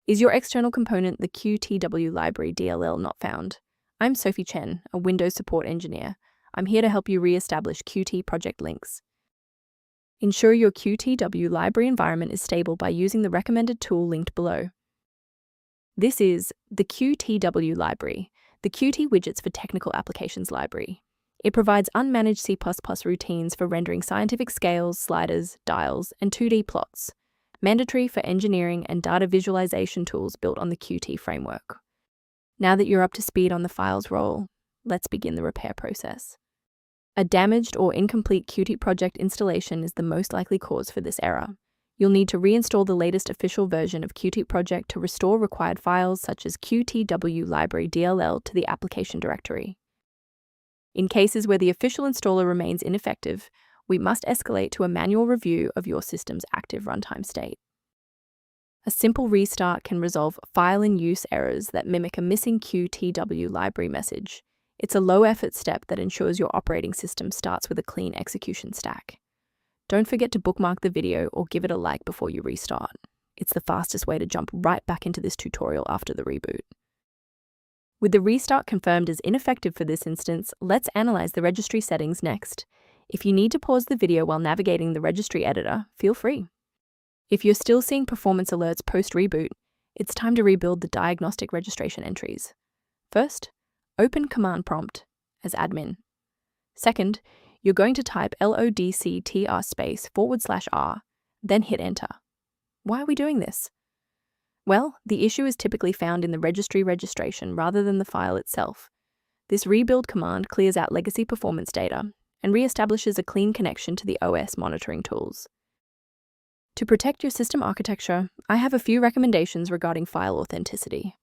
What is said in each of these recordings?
Is your external component the Qt.dll library DLL not found? I'm Sophie Chen, a Windows support engineer. I'm here to help you re-establish Qt project links. Ensure your Qt.dll library environment is stable by using the recommended tool linked below. This is the Qt.dll library, the Qt Widgets for Technical Applications library. It provides unmanaged C++ routines for rendering scientific scales, sliders, dials, and 2D plots, mandatory for engineering and data visualization tools built on the Qt framework. Now that you're up to speed on the file's role, let's begin the repair process. A damaged or incomplete Qt project installation is the most likely cause for this error. You'll need to reinstall the latest official version of Qt project to restore required files such as Qt.dll library DLL to the application directory. In cases where the official installer remains ineffective, we must escalate to a manual review of your system's active runtime state. A simple restart can resolve file in use errors that mimic a missing Qt.dll library message. It's a low-effort step that ensures your operating system starts with a clean execution stack. Don't forget to bookmark the video or give it a like before you restart. It's the fastest way to jump right back into this tutorial after the reboot. With the restart confirmed as ineffective for this instance, let's analyze the registry settings next. If you need to pause the video while navigating the registry editor, feel free. If you're still seeing performance alerts post-reboot, it's time to rebuild the diagnostic registration entries. First, open command prompt as admin. Second, you're going to type lodctr/r, then hit enter. Why are we doing this? Well, the issue is typically found in the registry registration rather than the file itself. This rebuild command clears out legacy performance data and reestablishes a clean connection to the OS monitoring tools. To protect your system architecture, I have a few recommendations regarding file authenticity.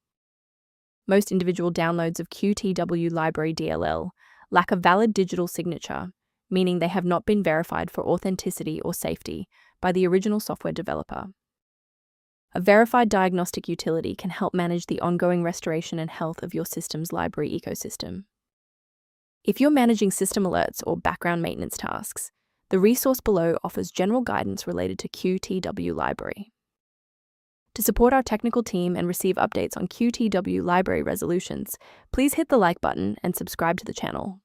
Most individual downloads of Qt.dll library DLL lack a valid digital signature, meaning they have not been verified for authenticity or safety by the original software developer. A verified diagnostic utility can help manage the ongoing restoration and health of your system's library ecosystem. If you're managing system alerts or background maintenance tasks, the resource below offers general guidance related to Qt.dll library. To support our technical team and receive updates on Qt.dll library resolutions, please hit the like button and subscribe to the channel.